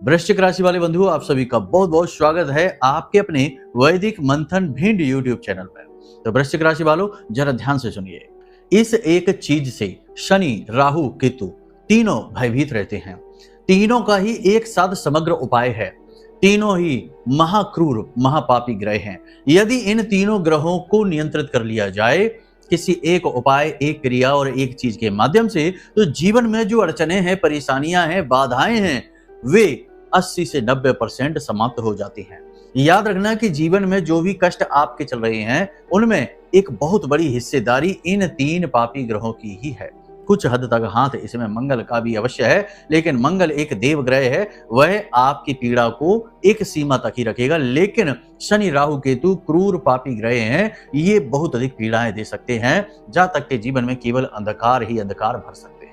वृश्चिक राशि वाले बंधुओं, आप सभी का बहुत बहुत स्वागत है आपके अपने वैदिक मंथन भिंड यूट्यूब चैनल पर। तो वृश्चिक राशि वालों, जरा ध्यान से सुनिए। इस एक चीज से शनि, राहु, केतु तीनों भयभीत रहते हैं। तीनों का ही एक साथ समग्र उपाय है। तीनों ही महाक्रूर महापापी ग्रह हैं। यदि इन तीनों ग्रहों को नियंत्रित कर लिया जाए किसी एक उपाय, एक क्रिया और एक चीज के माध्यम से, तो जीवन में जो अड़चने हैं, परेशानियां हैं, बाधाएं हैं, वे 80 से 90% समाप्त हो जाती हैं। याद रखना कि जीवन में जो भी कष्ट आपके चल रहे हैं, उनमें एक बहुत बड़ी हिस्सेदारी इन तीन पापी ग्रहों की ही है। कुछ हद तक हाथ इसमें मंगल का भी अवश्य है, लेकिन मंगल एक देव ग्रह है, वह आपकी पीड़ा को एक सीमा तक ही रखेगा। लेकिन शनि, राहु, केतु क्रूर पापी ग्रह हैं, ये बहुत अधिक पीड़ाएं दे सकते हैं, जहां तक के जीवन में केवल अंधकार ही अंधकार भर सकते हैं।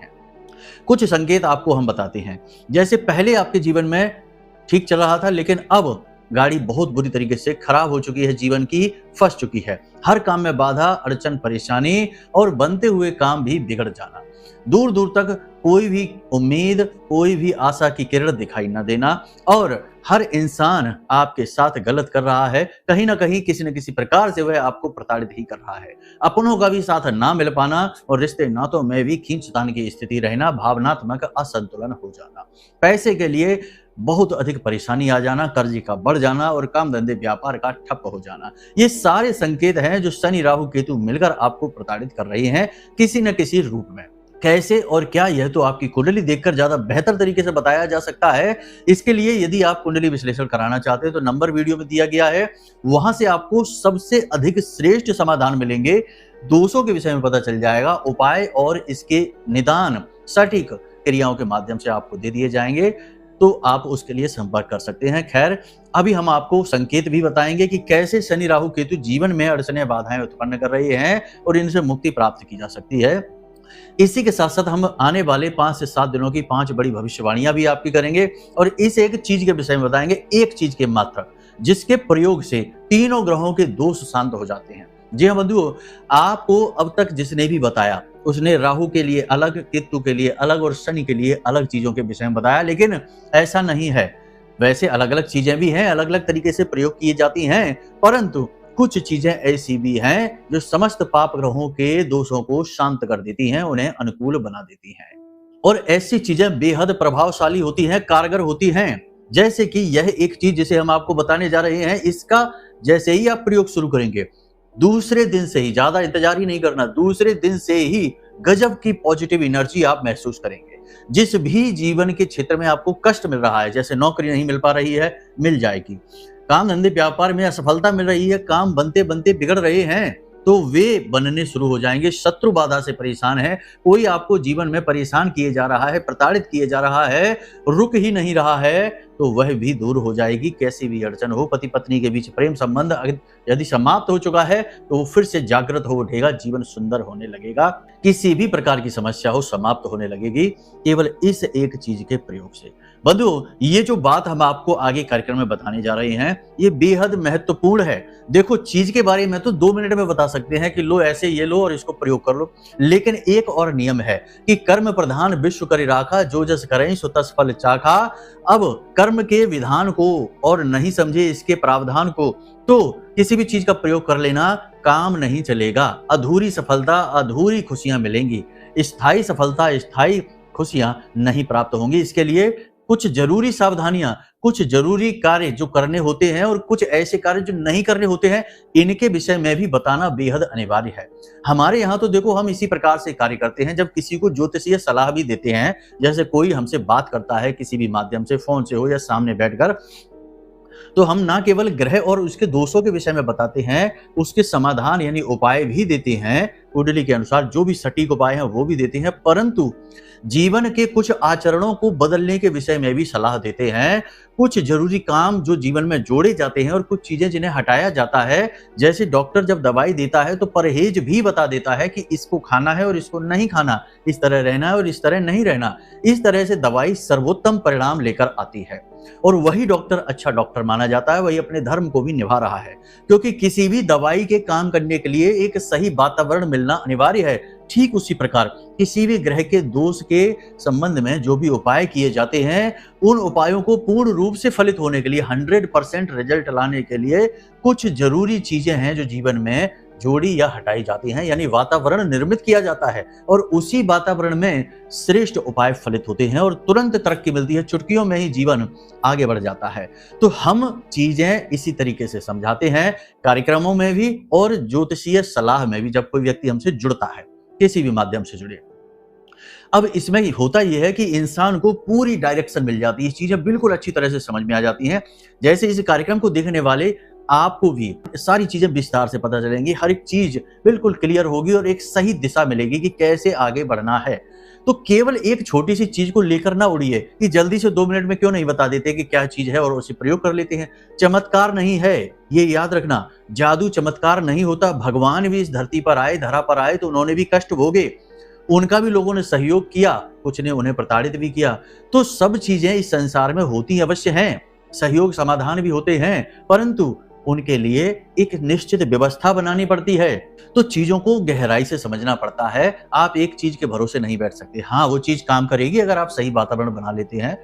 कुछ संकेत आपको हम बताते हैं। जैसे पहले आपके जीवन में ठीक चल रहा था, लेकिन अब गाड़ी बहुत बुरी तरीके से खराब हो चुकी है, जीवन की फंस चुकी है। हर काम में बाधा, अड़चन, परेशानी और बनते हुए काम भी बिगड़ जाना। दूर दूर तक कोई भी उम्मीद, कोई भी आशा की किरण दिखाई न देना, और हर इंसान आपके साथ गलत कर रहा है। कहीं ना कहीं किसी न किसी प्रकार से वह आपको प्रताड़ित ही कर रहा है। अपनों का भी साथ ना मिल पाना और रिश्ते नातों में भी खींचतान की स्थिति रहना, भावनात्मक असंतुलन हो जाना, पैसे के लिए बहुत अधिक परेशानी आ जाना, कर्ज का बढ़ जाना और काम धंधे व्यापार का ठप हो जाना, ये सारे संकेत हैं जो शनि, राहु, केतु मिलकर आपको प्रताड़ित कर रहे हैं किसी न किसी रूप में। कैसे और क्या, यह तो आपकी कुंडली देखकर ज्यादा बेहतर तरीके से बताया जा सकता है। इसके लिए यदि आप कुंडली विश्लेषण कराना चाहते हैं तो नंबर वीडियो में दिया गया है, वहां से आपको सबसे अधिक श्रेष्ठ समाधान मिलेंगे। दोषों के विषय में पता चल जाएगा, उपाय और इसके निदान सटीक क्रियाओं के माध्यम से आपको दे दिए जाएंगे, तो आप उसके लिए संपर्क कर सकते हैं। खैर, अभी हम आपको संकेत भी बताएंगे कि कैसे शनि, राहु, केतु जीवन में अड़चनें, बाधाएं उत्पन्न कर रहे हैं और इनसे मुक्ति प्राप्त की जा सकती है। इसी के साथ साथ हम आने वाले 5 से 7 दिनों की 5 बड़ी भविष्यवाणियां भी आपकी करेंगे और इस एक चीज के विषय में बताएंगे, एक चीज के मात्र, जिसके प्रयोग से तीनों ग्रहों के दोष शांत हो जाते हैं। जी हाँ बंधुओं, आपको अब तक जिसने भी बताया उसने राहु के लिए अलग, केतु के लिए अलग और शनि के लिए अलग चीजों के विषय में बताया, लेकिन ऐसा नहीं है। वैसे अलग अलग चीजें भी हैं, अलग अलग तरीके से प्रयोग की जाती हैं, परंतु कुछ चीजें ऐसी भी हैं जो समस्त पाप ग्रहों के दोषों को शांत कर देती हैं, उन्हें अनुकूल बना देती हैं। और ऐसी चीजें बेहद प्रभावशाली होती हैं, कारगर होती हैं। जैसे कि यह एक चीज जिसे हम आपको बताने जा रहे हैं, इसका जैसे ही आप प्रयोग शुरू करेंगे, दूसरे दिन से ही, ज्यादा इंतजार ही नहीं करना, दूसरे दिन से ही गजब की पॉजिटिव एनर्जी आप महसूस करेंगे। जिस भी जीवन के क्षेत्र में आपको कष्ट मिल रहा है, जैसे नौकरी नहीं मिल पा रही है, मिल जाएगी। काम धंधे व्यापार में असफलता मिल रही है, काम बनते बनते बिगड़ रहे हैं, तो वे बनने शुरू हो जाएंगे। शत्रु बाधा से परेशान है, कोई आपको जीवन में परेशान किए जा रहा है, प्रताड़ित किए जा रहा है, रुक ही नहीं रहा है, तो वह भी दूर हो जाएगी। कैसी भी अड़चन हो, पति पत्नी के बीच प्रेम संबंध यदि समाप्त हो चुका है तो वो फिर से जागृत हो उठेगा, जीवन सुंदर होने लगेगा। किसी भी प्रकार की समस्या हो, समाप्त होने लगेगी केवल इस एक चीज के प्रयोग से। बंधुओं, ये जो बात हम आपको आगे कार्यक्रम में बताने जा रहे हैं, ये बेहद महत्वपूर्ण है। देखो, चीज के बारे में तो 2 मिनट में बता सकते हैं कि लो ऐसे ये लो और इसको प्रयोग कर लो, लेकिन एक और नियम है कि कर्म प्रधान विश्व करि राखा, जो जस करें सो तस फल चाखा। अब कर्म के विधान को और नहीं समझे इसके प्रावधान को, तो किसी भी चीज का प्रयोग कर लेना, काम नहीं चलेगा। अधूरी सफलता, अधूरी खुशियां मिलेंगी। स्थायी सफलता, स्थायी खुशियां नहीं प्राप्त होंगी। इसके लिए कुछ जरूरी सावधानियां, कुछ जरूरी कार्य जो करने होते हैं और कुछ ऐसे कार्य जो नहीं करने होते हैं, इनके विषय में भी बताना बेहद अनिवार्य है। हमारे यहाँ तो देखो, हम इसी प्रकार से कार्य करते हैं। जब किसी को ज्योतिषीय सलाह भी देते हैं, जैसे कोई हमसे बात करता है किसी भी माध्यम से, फोन से हो या सामने बैठकर, तो हम ना केवल ग्रह और उसके दोषों के विषय में बताते हैं, उसके समाधान यानी उपाय भी देते हैं। कुंडली के अनुसार जो भी सटीक उपाय हैं वो भी देते हैं, परंतु जीवन के कुछ आचरणों को बदलने के विषय में भी सलाह देते हैं। कुछ जरूरी काम जो जीवन में जोड़े जाते हैं और कुछ चीजें जिन्हें हटाया जाता है। जैसे डॉक्टर जब दवाई देता है तो परहेज भी बता देता है कि इसको खाना है और इसको नहीं खाना, इस तरह रहना है और इस तरह नहीं रहना। इस तरह से दवाई सर्वोत्तम परिणाम लेकर आती है और वही डॉक्टर अच्छा डॉक्टर माना जाता है, वही अपने धर्म को भी निभा रहा है। क्योंकि किसी भी दवाई के काम करने के लिए एक सही वातावरण मिलना अनिवार्य है। ठीक उसी प्रकार किसी भी ग्रह के दोष के संबंध में जो भी उपाय किए जाते हैं, उन उपायों को पूर्ण रूप से फलित होने के लिए, 100% रिजल्ट लाने के लिए कुछ जरूरी चीजें हैं जो जीवन में जोड़ी या हटाई जाती हैं, यानी वातावरण निर्मित किया जाता है और उसी वातावरण में श्रेष्ठ उपाय फलित होते हैं और तुरंत तरक्की मिलती है। चुटकियों में ही जीवन आगे बढ़ जाता है। तो हम चीजें इसी तरीके से समझाते हैं कार्यक्रमों में भी और ज्योतिषीय सलाह में भी, जब कोई व्यक्ति हमसे जुड़ता है, किसी भी माध्यम से जुड़े। अब इसमें होता यह है कि इंसान को पूरी डायरेक्शन मिल जाती है, चीजें बिल्कुल अच्छी तरह से समझ में आ जाती हैं। जैसे इस कार्यक्रम को देखने वाले आपको भी सारी चीजें विस्तार से पता चलेंगी, हर एक चीज बिल्कुल क्लियर होगी और एक सही दिशा मिलेगी कि कैसे आगे बढ़ना है। तो केवल एक छोटी सी चीज को लेकर ना उड़िए कि जल्दी से 2 मिनट में क्यों नहीं बता देते कि क्या चीज है और उसे प्रयोग कर लेते हैं। चमत्कार नहीं है, ये याद रखना। जादू चमत्कार नहीं होता। भगवान भी इस धरती पर आए, धरा पर आए, तो उन्होंने भी कष्ट भोगे, उनका भी लोगों ने सहयोग किया, कुछ ने उन्हें प्रताड़ित भी किया। तो सब चीजें इस संसार में होती अवश्य हैं, सहयोग समाधान भी होते हैं, परंतु उनके लिए एक निश्चित व्यवस्था बनानी पड़ती है। तो चीजों को गहराई से समझना पड़ता है। आप एक चीज के भरोसे नहीं बैठ सकते। हाँ, वो चीज काम करेगी अगर आप सही वातावरण बना लेते हैं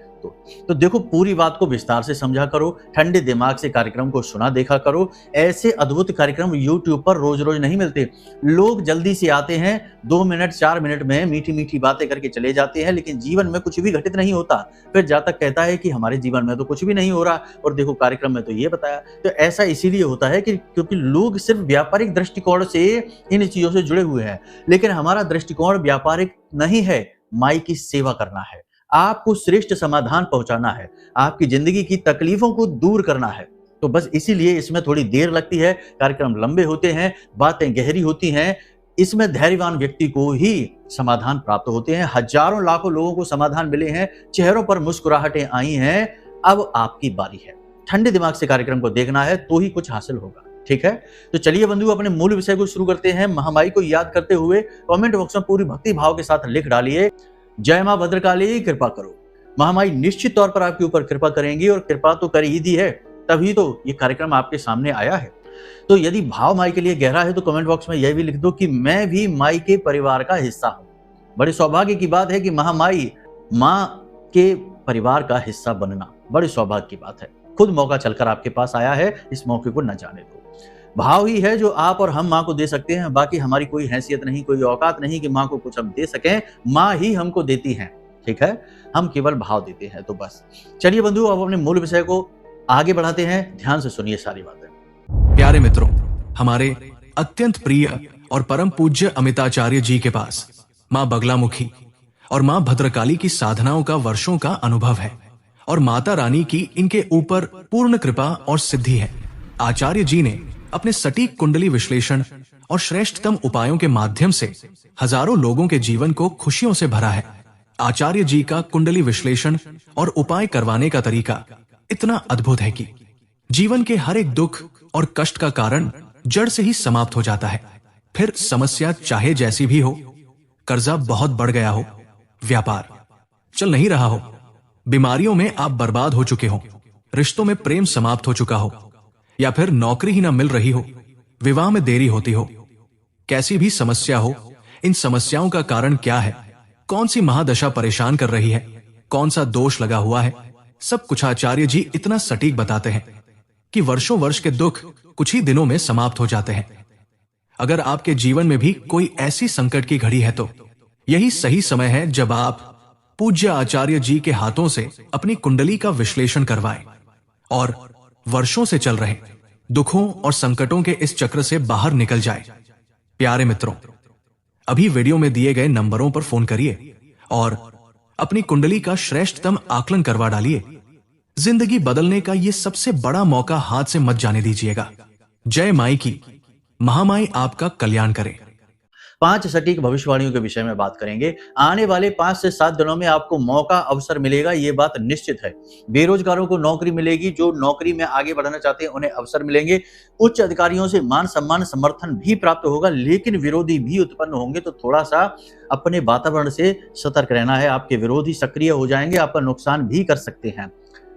तो देखो, पूरी बात को विस्तार से समझा करो, ठंडे दिमाग से कार्यक्रम को सुना देखा करो। ऐसे अद्भुत कार्यक्रम YouTube पर रोज रोज नहीं मिलते। लोग जल्दी से आते हैं, 2 मिनट 4 मिनट में मीठी मीठी बातें करके चले जाते हैं, लेकिन जीवन में कुछ भी घटित नहीं होता। फिर जातक कहता है कि हमारे जीवन में तो कुछ भी नहीं हो रहा और देखो कार्यक्रम में तो ये बताया। तो ऐसा इसीलिए होता है कि क्योंकि लोग सिर्फ व्यापारिक दृष्टिकोण से इन चीजों से जुड़े हुए हैं, लेकिन हमारा दृष्टिकोण व्यापारिक नहीं है, माई की सेवा करना है, आपको श्रेष्ठ समाधान पहुंचाना है, आपकी जिंदगी की तकलीफों को दूर करना है। तो बस इसीलिए इसमें थोड़ी देर लगती है, कार्यक्रम लंबे होते हैं, बातें गहरी होती हैं। इसमें धैर्यवान व्यक्ति को ही समाधान प्राप्त होते हैं। हजारों लाखों लोगों को समाधान मिले हैं, चेहरों पर मुस्कुराहटें आई हैं। अब आपकी बारी है, ठंडे दिमाग से कार्यक्रम को देखना है तो ही कुछ हासिल होगा। ठीक है, तो चलिए बंधु, अपने मूल विषय को शुरू करते हैं। महामाई को याद करते हुए कमेंट बॉक्स में पूरी भक्ति भाव के साथ लिख डालिए, जय मां भद्रकाली कृपा करो। महामाई निश्चित तौर पर आपके ऊपर कृपा करेंगी और कृपा तो कर ही दी है, तभी तो ये कार्यक्रम आपके सामने आया है। तो यदि भाव माई के लिए गहरा है तो कमेंट बॉक्स में यह भी लिख दो कि मैं भी माई के परिवार का हिस्सा हूं। बड़े सौभाग्य की बात है कि महामाई मां के परिवार का हिस्सा बनना बड़े सौभाग्य की बात है। खुद मौका चलकर आपके पास आया है, इस मौके को न जाने दो। भाव ही है जो आप और हम माँ को दे सकते हैं, बाकी हमारी कोई हैसियत नहीं, कोई औकात नहीं कि माँ को कुछ हम दे सकें। माँ ही हमको देती हैं, ठीक है, हम केवल भाव देते हैं। तो बस चलिए बंधु, अब अपने मूल विषय को आगे बढ़ाते हैं। ध्यान से सुनिए सारी बातें। प्यारे मित्रों, हमारे अत्यंत प्रिय और परम पूज्य अमिताचार्य जी के पास माँ बगलामुखी और माँ भद्रकाली की साधनाओं का वर्षों का अनुभव है और माता रानी की इनके ऊपर पूर्ण कृपा और सिद्धि है। आचार्य जी ने अपने सटीक कुंडली विश्लेषण और श्रेष्ठतम उपायों के माध्यम से हजारों लोगों के जीवन को खुशियों से भरा है। आचार्य जी का कुंडली विश्लेषण और उपाय करवाने का तरीका इतना अद्भुत है कि जीवन के हर एक दुख और कष्ट का कारण जड़ से ही समाप्त हो जाता है। फिर समस्या चाहे जैसी भी हो, कर्जा बहुत बढ़ गया हो, व्यापार चल नहीं रहा हो, बीमारियों में आप बर्बाद हो चुके हो, रिश्तों में प्रेम समाप्त हो चुका हो, या फिर नौकरी ही ना मिल रही हो, विवाह में देरी होती हो, कैसी भी समस्या हो, इन समस्याओं का कारण क्या है, कौन सी महादशा परेशान कर रही है, कौन सा दोष लगा हुआ है, सब कुछ आचार्य जी इतना सटीक बताते हैं कि वर्षों वर्ष के दुख कुछ ही दिनों में समाप्त हो जाते हैं। अगर आपके जीवन में भी कोई ऐसी संकट की घड़ी है तो यही सही समय है जब आप पूज्य आचार्य जी के हाथों से अपनी कुंडली का विश्लेषण करवाएं और वर्षों से चल रहे दुखों और संकटों के इस चक्र से बाहर निकल जाए। प्यारे मित्रों, अभी वीडियो में दिए गए नंबरों पर फोन करिए और अपनी कुंडली का श्रेष्ठतम आकलन करवा डालिए। जिंदगी बदलने का ये सबसे बड़ा मौका हाथ से मत जाने दीजिएगा। जय माई की। महामाई आपका कल्याण करे। 5 सटीक भविष्यवाणियों के विषय में बात करेंगे। आने वाले 5 से 7 दिनों में आपको मौका अवसर मिलेगा, ये बात निश्चित है। बेरोजगारों को नौकरी मिलेगी, जो नौकरी में आगे बढ़ना चाहते हैं उन्हें अवसर मिलेंगे। उच्च अधिकारियों से मान सम्मान समर्थन भी प्राप्त होगा, लेकिन विरोधी भी उत्पन्न होंगे, तो थोड़ा सा अपने वातावरण से सतर्क रहना है। आपके विरोधी सक्रिय हो जाएंगे, आपका नुकसान भी कर सकते हैं।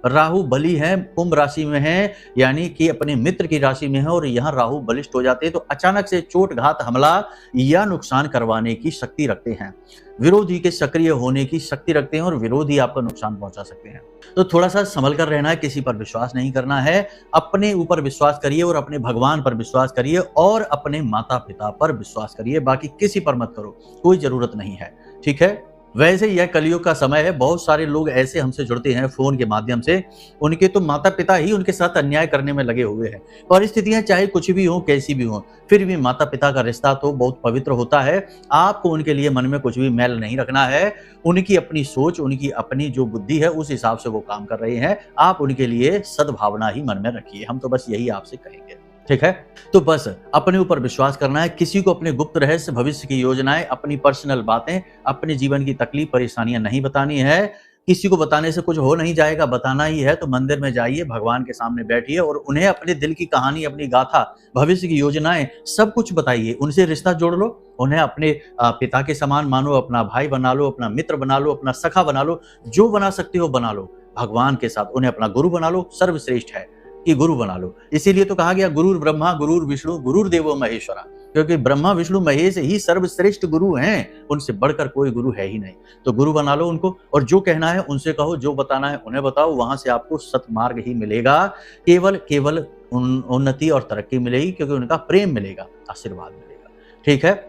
राहु बली है, कुंभ राशि में है, यानी कि अपने मित्र की राशि में है और यहाँ राहु बलिष्ठ हो जाते हैं तो अचानक से चोट घात हमला या नुकसान करवाने की शक्ति रखते हैं। विरोधी के सक्रिय होने की शक्ति रखते हैं और विरोधी आपका नुकसान पहुंचा सकते हैं। तो थोड़ा सा संभल कर रहना है, किसी पर विश्वास नहीं करना है, अपने ऊपर विश्वास करिए और अपने भगवान पर विश्वास करिए और अपने माता पिता पर विश्वास करिए, बाकी किसी पर मत करो, कोई जरूरत नहीं है। ठीक है। वैसे यह कलयुग का समय है, बहुत सारे लोग ऐसे हमसे जुड़ते हैं फोन के माध्यम से, उनके तो माता पिता ही उनके साथ अन्याय करने में लगे हुए हैं। परिस्थितियां चाहे कुछ भी हो, कैसी भी हो, फिर भी माता पिता का रिश्ता तो बहुत पवित्र होता है। आपको उनके लिए मन में कुछ भी मैल नहीं रखना है। उनकी अपनी सोच, उनकी अपनी जो बुद्धि है उस हिसाब से वो काम कर रहे हैं, आप उनके लिए सद्भावना ही मन में रखिए। हम तो बस यही आपसे कहेंगे। ठीक है। तो बस अपने ऊपर विश्वास करना है, किसी को अपने गुप्त रहस्य, भविष्य की योजनाएं, अपनी पर्सनल बातें, अपने जीवन की तकलीफ परेशानियां नहीं बतानी है। किसी को बताने से कुछ हो नहीं जाएगा, बताना ही है तो मंदिर में जाइए, भगवान के सामने बैठिए और उन्हें अपने दिल की कहानी, अपनी गाथा, भविष्य की योजनाएं सब कुछ बताइए। उनसे रिश्ता जोड़ लो, उन्हें अपने पिता के समान मानो, अपना भाई बना लो, अपना मित्र बना लो, अपना सखा बना लो, जो बना सकते हो बना लो। भगवान के साथ उन्हें अपना गुरु बना लो, सर्वश्रेष्ठ है कि गुरु बना लो। इसीलिए तो कहा गया गुरुर ब्रह्मा गुरुर विष्णु गुरुर्देवो महेश्वरा, क्योंकि ब्रह्मा विष्णु महेश ही सर्वश्रेष्ठ गुरु हैं, उनसे बढ़कर कोई गुरु है ही नहीं। तो गुरु बना लो उनको और जो कहना है उनसे कहो, जो बताना है उन्हें बताओ, वहां से आपको सतमार्ग ही मिलेगा। केवल उन्नति और तरक्की मिलेगी, क्योंकि उनका प्रेम मिलेगा, आशीर्वाद मिलेगा। ठीक है।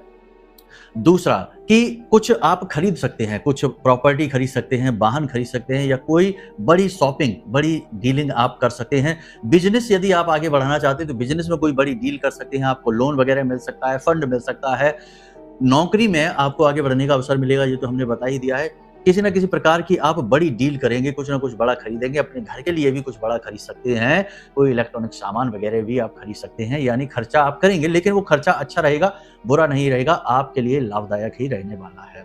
दूसरा कि कुछ आप खरीद सकते हैं, कुछ प्रॉपर्टी खरीद सकते हैं, वाहन खरीद सकते हैं, या कोई बड़ी शॉपिंग, बड़ी डीलिंग आप कर सकते हैं। बिजनेस यदि आप आगे बढ़ाना चाहते हैं तो बिजनेस में कोई बड़ी डील कर सकते हैं, आपको लोन वगैरह मिल सकता है, फंड मिल सकता है। नौकरी में आपको आगे बढ़ने का अवसर मिलेगा, ये तो हमने बता ही दिया है। किसी न किसी प्रकार की आप बड़ी डील करेंगे, कुछ ना कुछ बड़ा खरीदेंगे, अपने घर के लिए भी कुछ बड़ा खरीद सकते हैं, कोई इलेक्ट्रॉनिक सामान वगैरह भी आप खरीद सकते हैं। यानी खर्चा आप करेंगे, लेकिन वो खर्चा अच्छा रहेगा, बुरा नहीं रहेगा, आपके लिए लाभदायक ही रहने वाला है।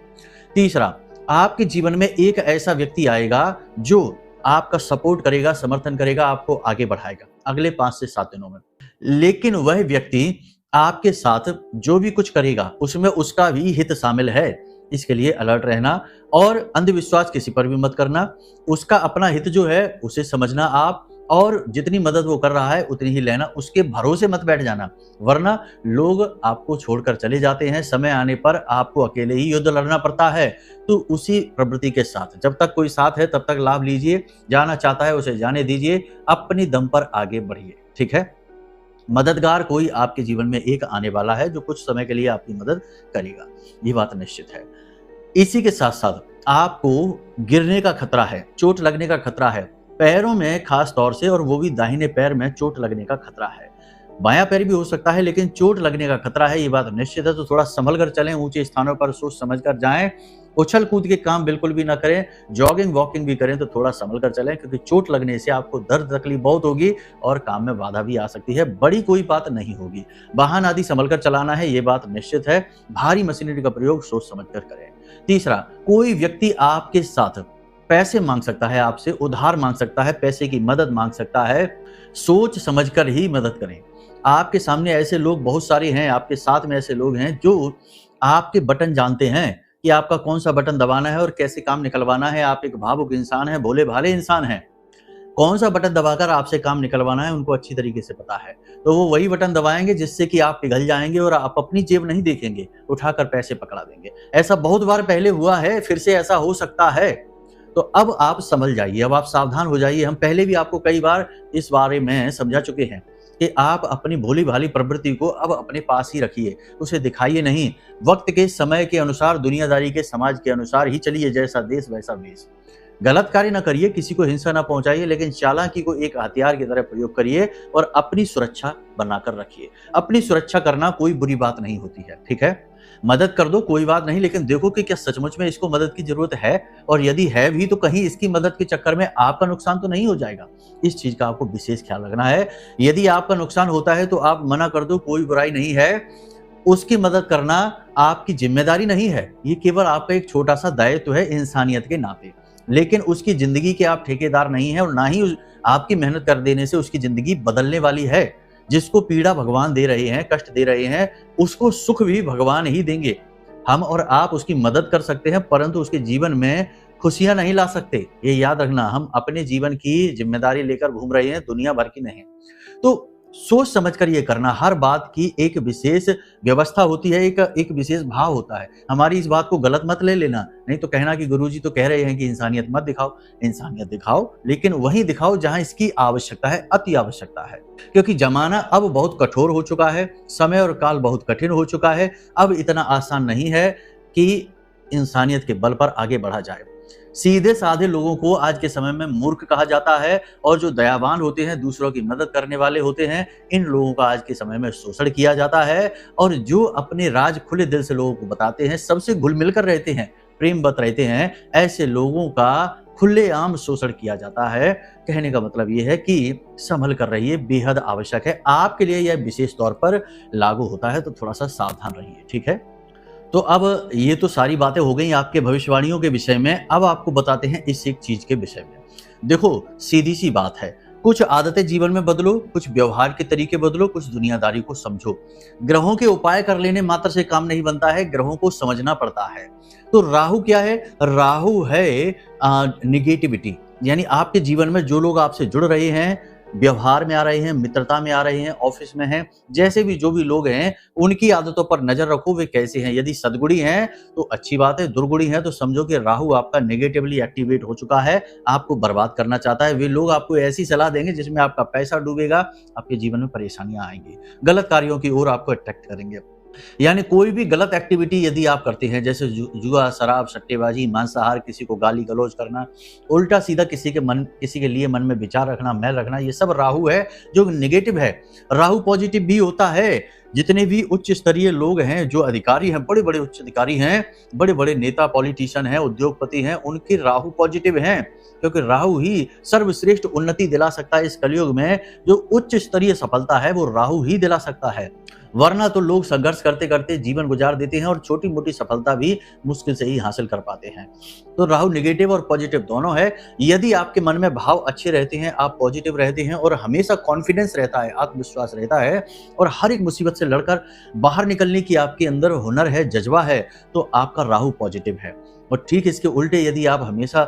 तीसरा, आपके जीवन में एक ऐसा व्यक्ति आएगा जो आपका सपोर्ट करेगा, समर्थन करेगा, आपको आगे बढ़ाएगा अगले 5 से 7 दिनों में। लेकिन वह व्यक्ति आपके साथ जो भी कुछ करेगा उसमें उसका भी हित शामिल है, इसके लिए अलर्ट रहना। और अंधविश्वास किसी पर भी मत करना, उसका अपना हित जो है उसे समझना आप, और जितनी मदद वो कर रहा है उतनी ही लेना, उसके भरोसे मत बैठ जाना, वरना लोग आपको छोड़कर चले जाते हैं। समय आने पर आपको अकेले ही युद्ध लड़ना पड़ता है। तो उसी प्रवृत्ति के साथ जब तक कोई साथ है तब तक लाभ लीजिए, जाना चाहता है उसे जाने दीजिए, अपनी दम पर आगे बढ़िए। ठीक है। मददगार कोई आपके जीवन में एक आने वाला है जो कुछ समय के लिए आपकी मदद करेगा, ये बात निश्चित है। इसी के साथ साथ आपको गिरने का खतरा है, चोट लगने का खतरा है, पैरों में खास तौर से, और वो भी दाहिने पैर में चोट लगने का खतरा है। बायां पैर भी हो सकता है, लेकिन चोट लगने का खतरा है, ये बात निश्चित है। तो थोड़ा संभल कर चलें, ऊंचे स्थानों पर सोच समझ कर जाएं, उछल कूद के काम बिल्कुल भी ना करें, जॉगिंग वॉकिंग भी करें तो थोड़ा संभल कर चलें, क्योंकि चोट लगने से आपको दर्द तकलीफ बहुत होगी और काम में बाधा भी आ सकती है। बड़ी कोई बात नहीं होगी, वाहन आदि संभल कर चलाना है, ये बात निश्चित है। भारी मशीनरी का प्रयोग सोच समझ कर करें। तीसरा, कोई व्यक्ति आपके साथ पैसे मांग सकता है, आपसे उधार मांग सकता है, पैसे की मदद मांग सकता है, सोच समझकर ही मदद करें। आपके सामने ऐसे लोग बहुत सारे हैं, आपके साथ में ऐसे लोग हैं जो आपके बटन जानते हैं कि आपका कौन सा बटन दबाना है और कैसे काम निकलवाना है। आप एक भावुक इंसान हैं, भोले भाले इंसान हैं, कौन सा बटन दबाकर आपसे काम निकलवाना है उनको अच्छी तरीके से पता है। तो वो वही बटन दबाएंगे जिससे कि आप पिघल जाएंगे और आप अपनी जेब नहीं देखेंगे, उठाकर पैसे पकड़ा देंगे। ऐसा बहुत बार पहले हुआ है, फिर से ऐसा हो सकता है। तो अब आप संभल जाइए, अब आप सावधान हो जाइए। हम पहले भी आपको कई बार इस बारे में समझा चुके हैं कि आप अपनी भोली भाली प्रवृत्ति को अब अपने पास ही रखिए, उसे दिखाइए नहीं। वक्त के समय के अनुसार, दुनियादारी के समाज के अनुसार ही चलिए, जैसा देश वैसा वेश। गलत कार्य ना करिए, किसी को हिंसा ना पहुंचाइए, लेकिन चालाकी को एक हथियार की तरह प्रयोग करिए और अपनी सुरक्षा बनाकर रखिए। अपनी सुरक्षा करना कोई बुरी बात नहीं होती है। ठीक है। मदद कर दो कोई बात नहीं, लेकिन देखो कि क्या सचमुच में इसको मदद की जरूरत है, और यदि है भी तो कहीं इसकी मदद के चक्कर में आपका नुकसान तो नहीं हो जाएगा। इस चीज का आपको विशेष ख्याल रखना है। यदि आपका नुकसान होता है तो आप मना कर दो, कोई बुराई नहीं है। उसकी मदद करना आपकी जिम्मेदारी नहीं है, ये केवल आपका एक छोटा सा दायित्व है इंसानियत के नाते। लेकिन उसकी जिंदगी के आप ठेकेदार नहीं है, और ना ही आपकी मेहनत कर देने से उसकी जिंदगी बदलने वाली है। जिसको पीड़ा भगवान दे रहे हैं, कष्ट दे रहे हैं, उसको सुख भी भगवान ही देंगे। हम और आप उसकी मदद कर सकते हैं, परंतु उसके जीवन में खुशियां नहीं ला सकते, ये याद रखना। हम अपने जीवन की जिम्मेदारी लेकर घूम रहे हैं, दुनिया भर की नहीं। तो सोच समझकर ये करना, हर बात की एक विशेष व्यवस्था होती है, एक विशेष भाव होता है। हमारी इस बात को गलत मत ले लेना, नहीं तो कहना कि गुरुजी तो कह रहे हैं कि इंसानियत मत दिखाओ। इंसानियत दिखाओ, लेकिन वहीं दिखाओ जहां इसकी आवश्यकता है, अति आवश्यकता है। क्योंकि जमाना अब बहुत कठोर हो चुका है, समय और काल बहुत कठिन हो चुका है। अब इतना आसान नहीं है कि इंसानियत के बल पर आगे बढ़ा जाए। सीधे साधे लोगों को आज के समय में मूर्ख कहा जाता है, और जो दयावान होते हैं, दूसरों की मदद करने वाले होते हैं, इन लोगों का आज के समय में शोषण किया जाता है। और जो अपने राज खुले दिल से लोगों को बताते हैं, सबसे घुल मिलकर रहते हैं, प्रेमवत रहते हैं, ऐसे लोगों का खुलेआम शोषण किया जाता है। कहने का मतलब ये है कि संभल कर रहिए, बेहद आवश्यक है। आपके लिए यह विशेष तौर पर लागू होता है, तो थोड़ा सा सावधान रहिए, ठीक है। तो अब ये तो सारी बातें हो गई आपके भविष्यवाणियों के विषय में। अब आपको बताते हैं इस एक चीज के विषय में। देखो, सीधी सी बात है, कुछ आदतें जीवन में बदलो, कुछ व्यवहार के तरीके बदलो, कुछ दुनियादारी को समझो। ग्रहों के उपाय कर लेने मात्र से काम नहीं बनता है, ग्रहों को समझना पड़ता है। तो राहु क्या है? राहु है निगेटिविटी, यानी आपके जीवन में जो लोग आपसे जुड़ रहे हैं, व्यवहार में आ रहे हैं, मित्रता में आ रहे हैं, ऑफिस में हैं, जैसे भी जो भी लोग हैं, उनकी आदतों पर नजर रखो, वे कैसे हैं। यदि सद्गुणी हैं तो अच्छी बात है, दुर्गुणी है तो समझो कि राहु आपका नेगेटिवली एक्टिवेट हो चुका है, आपको बर्बाद करना चाहता है। वे लोग आपको ऐसी सलाह देंगे जिसमें आपका पैसा डूबेगा, आपके जीवन में परेशानियां आएंगी, गलत कार्यों की ओर आपको अट्रैक्ट करेंगे। यानी कोई भी गलत एक्टिविटी यदि आप करते हैं, जैसे जुआ, शराब, सट्टेबाजी, मांसाहार, किसी को गाली गलौज करना, उल्टा सीधा किसी के लिए मन में विचार रखना, मैल रखना, ये सब राहु है जो नेगेटिव है। राहु पॉजिटिव भी होता है। जितने भी उच्च स्तरीय लोग हैं, जो अधिकारी हैं, बड़े बड़े उच्च अधिकारी हैं, बड़े बड़े नेता, पॉलिटिशियन हैं, उद्योगपति हैं, उनके राहु पॉजिटिव हैं, क्योंकि राहु ही सर्वश्रेष्ठ उन्नति दिला सकता है। इस कलयुग में जो उच्च स्तरीय सफलता है वो राहु ही दिला सकता है, वरना तो लोग संघर्ष करते करते जीवन गुजार देते हैं और छोटी मोटी सफलता भी मुश्किल से ही हासिल कर पाते हैं। तो राहु नेगेटिव और पॉजिटिव दोनों है। यदि आपके मन में भाव अच्छे रहते हैं, आप पॉजिटिव रहते हैं और हमेशा कॉन्फिडेंस रहता है, आत्मविश्वास रहता है, और हर एक मुसीबत से लड़कर बाहर निकलने की आपके अंदर हुनर है, जज्बा है, तो आपका राहु पॉजिटिव है। और ठीक इसके उल्टे यदि आप हमेशा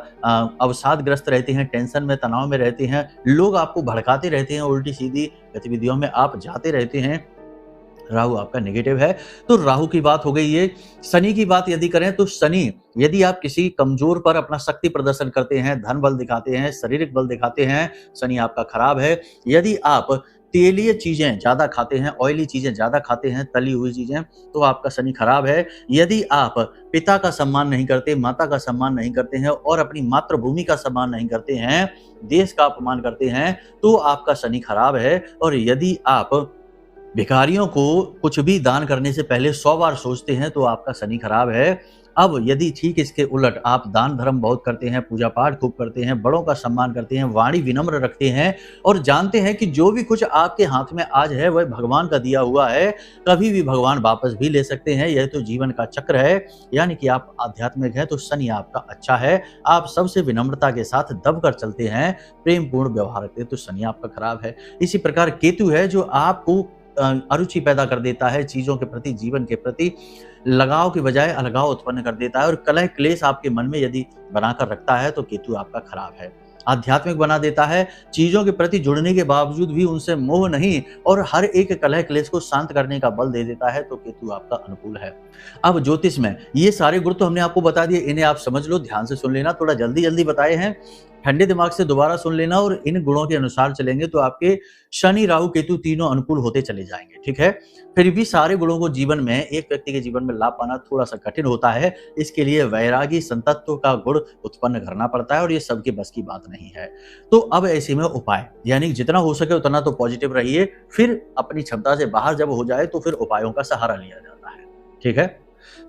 अवसादग्रस्त रहते हैं, टेंशन में, तनाव में रहते हैं, लोग आपको भड़काते रहते हैं, उल्टी सीधी गतिविधियों में आप जाते रहते हैं, राहु आपका नेगेटिव है। तो राहु की बात हो गई ये। शनि की बात यदि करें तो शनि, यदि आप किसी कमजोर पर अपना शक्ति प्रदर्शन करते हैं, धन बल दिखाते हैं, शारीरिक बल दिखाते हैं, शनि आपका खराब है। यदि आप तेलीय चीजें ज्यादा खाते हैं, ऑयली चीजें ज्यादा खाते हैं, तली हुई चीजें, तो आपका शनि खराब है। यदि आप पिता का सम्मान नहीं करते, माता का सम्मान नहीं करते हैं और अपनी मातृभूमि का सम्मान नहीं करते हैं, देश का अपमान करते हैं, तो आपका शनि खराब है। और यदि आप भिखारियों को कुछ भी दान करने से पहले 100 बार सोचते हैं, तो आपका शनि खराब है। अब यदि ठीक इसके उलट आप दान धर्म बहुत करते हैं, पूजा पाठ खूब करते हैं, बड़ों का सम्मान करते हैं, वाणी विनम्र रखते हैं और जानते हैं कि जो भी कुछ आपके हाथ में आज है वह भगवान का दिया हुआ है, कभी भी भगवान वापस भी ले सकते हैं, यह तो जीवन का चक्र है, यानी कि आप आध्यात्मिक हैं, तो शनि आपका अच्छा है। आप सबसे विनम्रता के साथ दब कर चलते हैं, प्रेम पूर्ण व्यवहार रखते हैं, तो शनि आपका खराब है। इसी प्रकार केतु है जो आपको अरुचि पैदा कर देता है, चीजों के प्रति, जीवन के प्रति लगाव के बजाय अलगाव उत्पन्न कर देता है और कलह क्लेश आपके मन में यदि बनाकर रखता है, तो केतु आपका खराब है। आध्यात्मिक बना देता है, चीजों के प्रति जुड़ने के बावजूद भी उनसे मोह नहीं और हर एक कलह क्लेश को शांत करने का बल दे देता है, तो केतु आपका अनुकूल है। अब ज्योतिष में ये सारे गुण तो हमने आपको बता दिए, इन्हें आप समझ लो, ध्यान से सुन लेना, थोड़ा जल्दी जल्दी बताए हैं, ठंडे दिमाग से दोबारा सुन लेना और इन गुणों के अनुसार चलेंगे तो आपके शनि राहु केतु तीनों अनुकूल होते चले जाएंगे, ठीक है। फिर भी सारे गुणों को जीवन में, एक व्यक्ति के जीवन में लाभ पाना थोड़ा सा कठिन होता है, इसके लिए वैरागी संतत्व का गुण उत्पन्न करना पड़ता है और ये सबके बस की बात नहीं है। तो अब ऐसे में उपाय, यानी जितना हो सके उतना तो पॉजिटिव रहिए, फिर अपनी क्षमता से बाहर जब हो जाए तो फिर उपायों का सहारा लिया जाता है, ठीक है।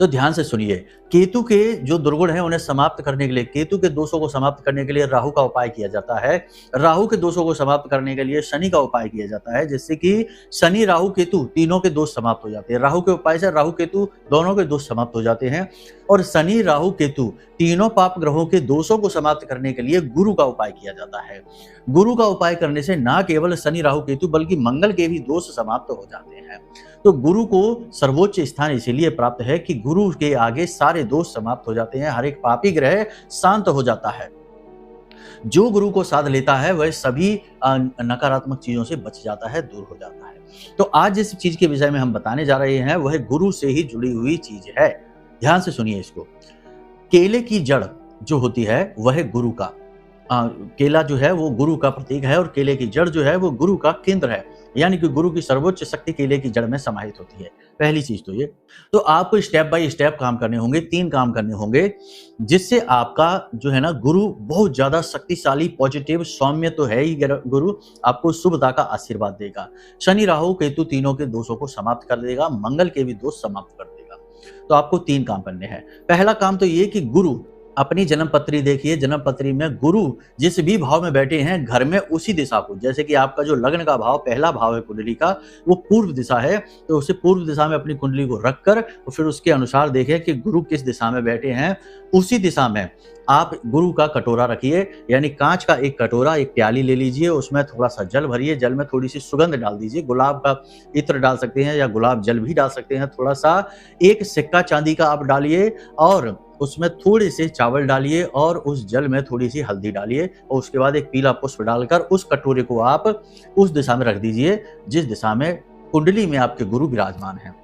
तो ध्यान से सुनिए, केतु के जो दुर्गुण हैं उन्हें समाप्त करने के लिए, केतु के दोषों को समाप्त करने के लिए राहु का उपाय किया जाता है, राहु के दोषों को समाप्त करने के लिए शनि का उपाय किया जाता है, जिससे कि शनि राहु केतु तीनों के दोष समाप्त हो जाते हैं। राहु के उपाय से राहु केतु दोनों के दोष समाप्त हो जाते हैं और शनि राहु केतु तीनों पाप ग्रहों के दोषों को समाप्त करने के लिए गुरु का उपाय किया जाता है। गुरु का उपाय करने से न केवल शनि राहु केतु बल्कि मंगल के भी दोष समाप्त हो जाते हैं। तो गुरु को सर्वोच्च स्थान इसीलिए प्राप्त है कि गुरु के आगे सारे दोष समाप्त हो जाते हैं, हर एक पापी ग्रह शांत हो जाता है। जो गुरु को साध लेता है वह सभी नकारात्मक चीजों से बच जाता है, दूर हो जाता है। तो आज जिस चीज के विषय में हम बताने जा रहे हैं वह गुरु से ही जुड़ी हुई चीज है। ध्यान से सुनिए इसको। केले की जड़ जो होती है वह गुरु का केला जो है वो गुरु का प्रतीक है, और केले की जड़ जो है वो गुरु का केंद्र है, यानी कि गुरु की सर्वोच्च शक्ति केले की जड़ में समाहित होती है। पहली चीज तो ये। तो आपको स्टेप बाय स्टेप काम करने होंगे, 3 काम करने होंगे, जिससे आपका जो है ना गुरु बहुत ज्यादा शक्तिशाली, पॉजिटिव, सौम्य तो है ही गुरु, आपको शुभता का आशीर्वाद देगा। शनि, राहु, केतु तीनों के दोषों को समाप्त कर देगा, मंगल के भी दोष समाप्त कर देगा। तो आपको 3 काम करने हैं। पहला काम तो ये कि गुरु अपनी जन्म पत्री देखिए, जन्म पत्री में गुरु जिस भी भाव में बैठे हैं घर में उसी दिशा को, जैसे कि आपका जो लग्न का भाव पहला भाव है कुंडली का वो पूर्व दिशा है, तो उसे पूर्व दिशा में अपनी कुंडली को रखकर और फिर उसके अनुसार देखें कि गुरु किस दिशा में बैठे हैं, उसी दिशा में आप गुरु का कटोरा रखिए, यानी कांच का एक कटोरा, एक प्याली ले लीजिए, उसमें थोड़ा सा जल भरिए, जल में थोड़ी सी सुगंध डाल दीजिए, गुलाब का इत्र डाल सकते हैं या गुलाब जल भी डाल सकते हैं, थोड़ा सा एक सिक्का चांदी का आप डालिए और उसमें थोड़े से चावल डालिए और उस जल में थोड़ी सी हल्दी डालिए और उसके बाद एक पीला पुष्प डालकर उस कटोरे को आप उस दिशा में रख दीजिए जिस दिशा में कुंडली में आपके गुरु विराजमान हैं।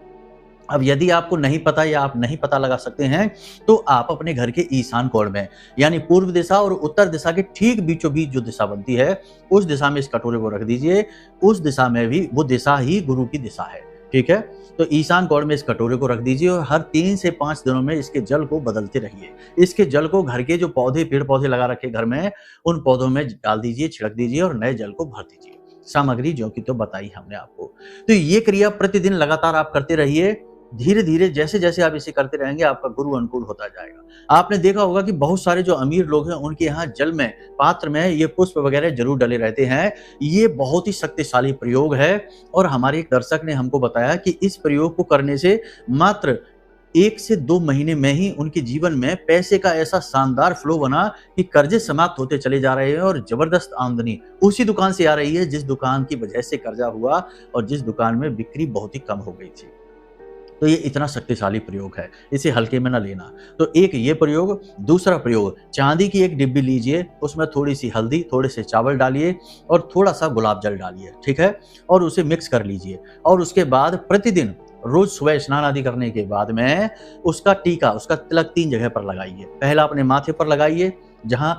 अब यदि आपको नहीं पता या आप नहीं पता लगा सकते हैं तो आप अपने घर के ईशान कोण में, यानी पूर्व दिशा और उत्तर दिशा के ठीक बीचों बीच जो दिशा बनती है उस दिशा में इस कटोरे को रख दीजिए। उस दिशा में भी वो दिशा ही गुरु की दिशा है, ठीक है। तो ईशान कोण में इस कटोरे को रख दीजिए और हर 3 से 5 दिनों में इसके जल को बदलते रहिए। इसके जल को घर के जो पौधे, पेड़ पौधे लगा रखे घर में, उन पौधों में डाल दीजिए, छिड़क दीजिए और नए जल को भर दीजिए। सामग्री जो कि तो बताई हमने आपको। तो ये क्रिया प्रतिदिन लगातार आप करते रहिए। धीरे धीरे जैसे जैसे आप इसे करते रहेंगे आपका गुरु अनुकूल होता जाएगा। आपने देखा होगा कि बहुत सारे जो अमीर लोग हैं उनके यहाँ जल में, पात्र में ये पुष्प वगैरह जरूर डले रहते हैं। ये बहुत ही शक्तिशाली प्रयोग है और हमारे एक दर्शक ने हमको बताया कि इस प्रयोग को करने से मात्र 1 से 2 महीने में ही उनके जीवन में पैसे का ऐसा शानदार फ्लो बना कि कर्जे समाप्त होते चले जा रहे हैं और जबरदस्त आमदनी उसी दुकान से आ रही है जिस दुकान की वजह से कर्जा हुआ और जिस दुकान में बिक्री बहुत ही कम हो गई थी। तो ये इतना शक्तिशाली प्रयोग है, इसे हल्के में ना लेना। तो एक ये प्रयोग। दूसरा प्रयोग, चांदी की एक डिब्बी लीजिए, उसमें थोड़ी सी हल्दी, थोड़े से चावल डालिए और थोड़ा सा गुलाब जल डालिए, ठीक है, और उसे मिक्स कर लीजिए। और उसके बाद प्रतिदिन रोज सुबह स्नान आदि करने के बाद में उसका टीका, उसका तिलक 3 जगह पर लगाइए। पहला अपने माथे पर लगाइए जहाँ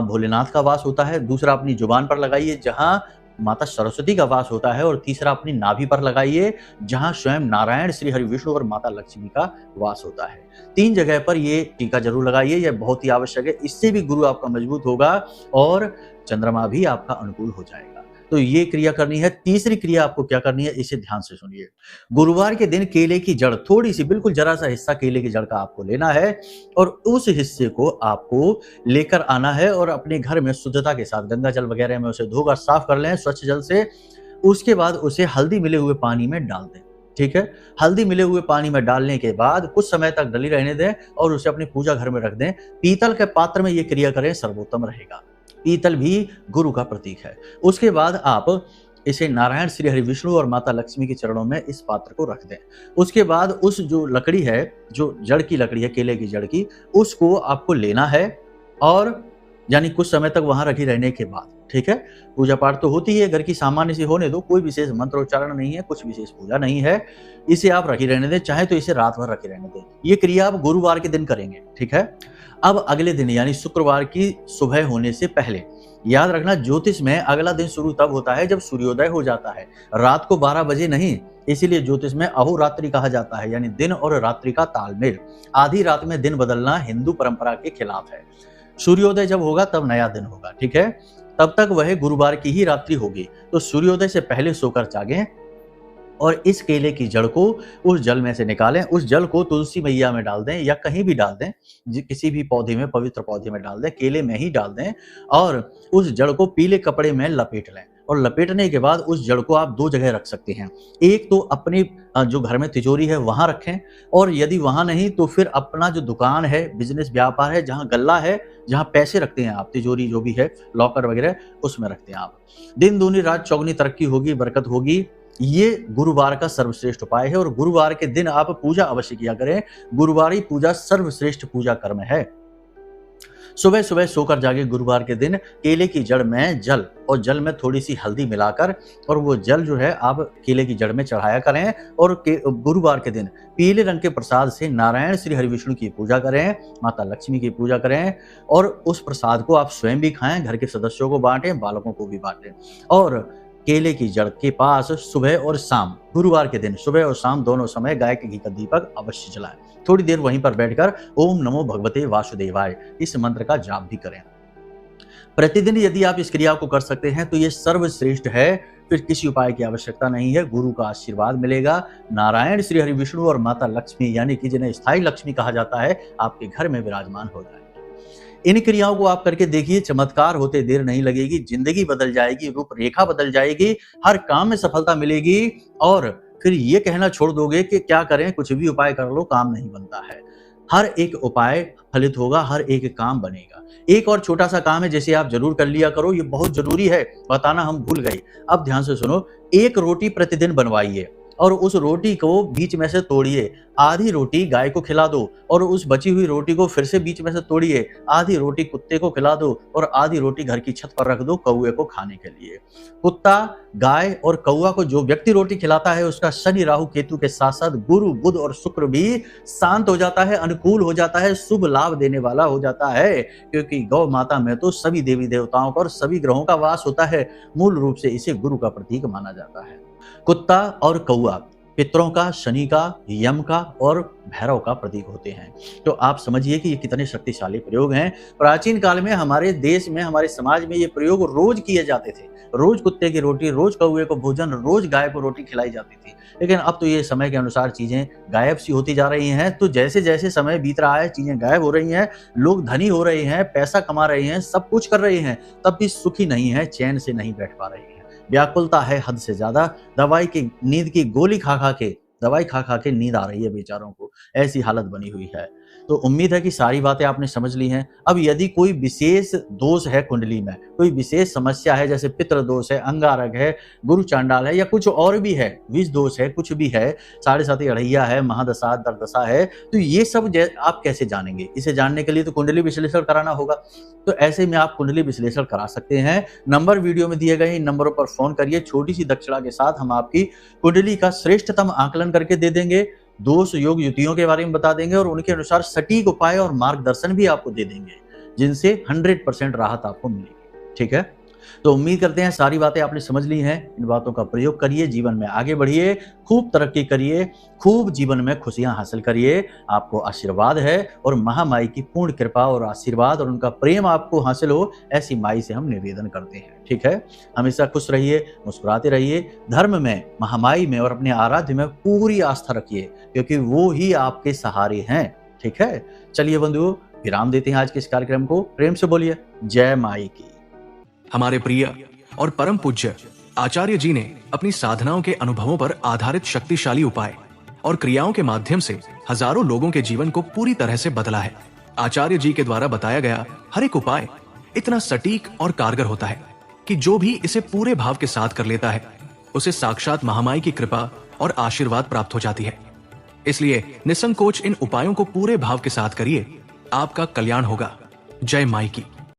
भोलेनाथ का वास होता है, दूसरा अपनी जुबान पर लगाइए जहाँ माता सरस्वती का वास होता है, और तीसरा अपनी नाभि पर लगाइए जहां स्वयं नारायण, श्री हरि विष्णु और माता लक्ष्मी का वास होता है। 3 जगह पर ये टीका जरूर लगाइए, यह बहुत ही आवश्यक है। इससे भी गुरु आपका मजबूत होगा और चंद्रमा भी आपका अनुकूल हो जाएगा। तो ये क्रिया करनी है। तीसरी क्रिया आपको क्या करनी है, इसे ध्यान से सुनिए। गुरुवार के दिन केले की जड़, थोड़ी सी, बिल्कुल जरा सा हिस्सा केले की जड़ का आपको लेना है और उस हिस्से को आपको लेकर आना है और अपने घर में शुद्धता के साथ गंगा जल वगैरह में उसे धोकर साफ कर लें स्वच्छ जल से। उसके बाद उसे हल्दी मिले हुए पानी में डाल दें, ठीक है। हल्दी मिले हुए पानी में डालने के बाद कुछ समय तक डली रहने दें और उसे अपने पूजा घर में रख दें। पीतल के पात्र में ये क्रिया करें, सर्वोत्तम रहेगा। पीतल भी गुरु का प्रतीक है। उसके बाद आप इसे नारायण, श्री हरि विष्णु और माता लक्ष्मी के चरणों में इस पात्र को रख दें। उसके बाद उस जो लकड़ी है, जो जड़ की लकड़ी है केले की जड़ की, उसको आपको लेना है और यानी कुछ समय तक वहां रखी रहने के बाद, ठीक है। पूजा पाठ तो होती है, घर की सामान्य सी होने दो, कोई विशेष मंत्रोच्चारण नहीं है, कुछ विशेष पूजा नहीं है। इसे आप रखी रहने दें, चाहे तो इसे रात भर रखी रहने दें। ये क्रिया आप गुरुवार के दिन करेंगे, ठीक है। अब अगले दिन यानी शुक्रवार की सुबह होने से पहले, याद रखना ज्योतिष में अगला दिन शुरू तब होता है जब सूर्योदय हो जाता है, रात को 12 बजे नहीं। इसीलिए ज्योतिष में अहोरात्रि कहा जाता है, यानी दिन और रात्रि का तालमेल। आधी रात में दिन बदलना हिंदू परंपरा के खिलाफ है। सूर्योदय जब होगा तब नया दिन होगा, ठीक है। तब तक वह गुरुवार की ही रात्रि होगी। तो सूर्योदय से पहले सोकर जागें और इस केले की जड़ को उस जल में से निकालें। उस जल को तुलसी मैया में डाल दें या कहीं भी डाल दें, किसी भी पौधे में, पवित्र पौधे में डाल दें, केले में ही डाल दें और उस जड़ को पीले कपड़े में लपेट लें। और लपेटने के बाद उस जड़ को आप 2 जगह रख सकते हैं। एक तो अपनी जो घर में तिजोरी है वहां रखें, और यदि वहां नहीं तो फिर अपना जो दुकान है, बिजनेस व्यापार है, जहां गल्ला है, जहां पैसे रखते हैं आप, तिजोरी जो भी है, लॉकर वगैरह, उसमें रखते हैं आप। दिन दूनी रात चौगुनी तरक्की होगी, बरकत होगी। ये गुरुवार का सर्वश्रेष्ठ उपाय है और गुरुवार के दिन आप पूजा अवश्य किया करें। गुरुवारी पूजा सर्वश्रेष्ठ पूजा कर्म है। सुबह सुबह सोकर जागे गुरुवार के दिन केले की जड़ में जल और जल में थोड़ी सी हल्दी मिलाकर और वो जल जो है आप केले की जड़ में चढ़ाया करें और गुरुवार के दिन पीले रंग के प्रसाद से नारायण श्री हरि विष्णु की पूजा करें, माता लक्ष्मी की पूजा करें और उस प्रसाद को आप स्वयं भी खाएं, घर के सदस्यों को बांटें, बालकों को भी बांटें। और केले की जड़ के पास सुबह और शाम, गुरुवार के दिन सुबह और शाम दोनों समय गाय के घी का दीपक अवश्य जलाएं। थोड़ी देर वहीं पर बैठकर ओम नमो भगवते वासुदेवाय इस मंत्र का जाप भी करें। प्रतिदिन यदि आप इस क्रिया को कर सकते हैं तो ये सर्वश्रेष्ठ है, फिर किसी उपाय की आवश्यकता नहीं है। गुरु का आशीर्वाद मिलेगा। नारायण श्री हरि विष्णु और माता लक्ष्मी यानी कि जिन्हें स्थायी लक्ष्मी कहा जाता है, आपके घर में विराजमान हो जाएंगे। इन क्रियाओं को आप करके देखिए, चमत्कार होते देर नहीं लगेगी, जिंदगी बदल जाएगी, रूपरेखा बदल जाएगी, हर काम में सफलता मिलेगी और फिर ये कहना छोड़ दोगे कि क्या करें, कुछ भी उपाय कर लो काम नहीं बनता है। हर एक उपाय फलित होगा, हर एक काम बनेगा। एक और छोटा सा काम है जिसे आप जरूर कर लिया करो, ये बहुत जरूरी है, बताना हम भूल गए। अब ध्यान से सुनो, एक रोटी प्रतिदिन बनवाइए और उस रोटी को बीच में से तोड़िए, आधी रोटी गाय को खिला दो और उस बची हुई रोटी को फिर से बीच में से तोड़िए, आधी रोटी कुत्ते को खिला दो और आधी रोटी घर की छत पर रख दो कौए को खाने के लिए। कुत्ता, गाय और कौआ को जो व्यक्ति रोटी खिलाता है उसका शनि राहु केतु के साथ साथ गुरु बुध और शुक्र भी शांत हो जाता है, अनुकूल हो जाता है, शुभ लाभ देने वाला हो जाता है, क्योंकि गौ माता में तो सभी देवी देवताओं का और सभी ग्रहों का वास होता है। मूल रूप से इसे गुरु का प्रतीक माना जाता है। कुत्ता और कौआ पितरों का, शनि का, यम का और भैरव का प्रतीक होते हैं। तो आप समझिए कि ये कितने शक्तिशाली प्रयोग हैं। प्राचीन काल में हमारे देश में, हमारे समाज में ये प्रयोग रोज किए जाते थे। रोज कुत्ते की रोटी, रोज कौए को भोजन, रोज गाय को रोटी खिलाई जाती थी। लेकिन अब तो ये समय के अनुसार चीजें गायब सी होती जा रही हैं। तो जैसे जैसे समय बीत रहा है चीजें गायब हो रही हैं, लोग धनी हो रहे हैं, पैसा कमा रहे हैं, सब कुछ कर रहे हैं, तब भी सुखी नहीं है, चैन से नहीं बैठ पा रहे हैं। व्याकुलता है हद से ज्यादा, नींद की गोली दवाई खा खा के नींद आ रही है बेचारों को, ऐसी हालत बनी हुई है। तो उम्मीद है कि सारी बातें आपने समझ ली हैं। अब यदि कोई विशेष दोष है कुंडली में, कोई विशेष समस्या है, जैसे पितृ दोष है, अंगारक है, गुरु चांडाल है या कुछ और भी है, विष दोष है, कुछ भी है, 7.5 अढ़ैया है, महादशा, दरदशा है, तो ये सब आप कैसे जानेंगे? इसे जानने के लिए तो कुंडली विश्लेषण कराना होगा। तो ऐसे में आप कुंडली विश्लेषण करा सकते हैं। नंबर वीडियो में दिए गए इन नंबरों पर फोन करिए, छोटी सी दक्षिणा के साथ हम आपकी कुंडली का श्रेष्ठतम आकलन करके दे देंगे, दोष योग युतियों के बारे में बता देंगे और उनके अनुसार सटीक उपाय और मार्गदर्शन भी आपको दे देंगे, जिनसे 100% राहत आपको मिलेगी। ठीक है, तो उम्मीद करते हैं सारी बातें आपने समझ ली हैं। इन बातों का प्रयोग करिए, जीवन में आगे बढ़िए, खूब तरक्की करिए, खूब जीवन में खुशियां हासिल करिए। आपको आशीर्वाद है और महामाई की पूर्ण कृपा और आशीर्वाद और उनका प्रेम आपको हासिल हो, ऐसी माई से हम निवेदन करते हैं। ठीक है, हमेशा खुश रहिए, मुस्कुराते रहिए, धर्म में, महामाई में और अपने आराध्य में पूरी आस्था रखिए, क्योंकि वो ही आपके सहारे हैं। ठीक है, चलिए बंधुओं, विराम देते हैं आज के इस कार्यक्रम को। प्रेम से बोलिए जय माई की। हमारे प्रिय और परम पूज्य आचार्य जी ने अपनी साधनाओं के अनुभवों पर आधारित शक्तिशाली उपाय और क्रियाओं के माध्यम से हजारों लोगों के जीवन को पूरी तरह से बदला है। आचार्य जी के द्वारा बताया गया हर एक उपाय इतना सटीक और कारगर होता है कि जो भी इसे पूरे भाव के साथ कर लेता है, उसे साक्षात महामाई की कृपा और आशीर्वाद प्राप्त हो जाती है। इसलिए निसंकोच इन उपायों को पूरे भाव के साथ करिए, आपका कल्याण होगा। जय माई की।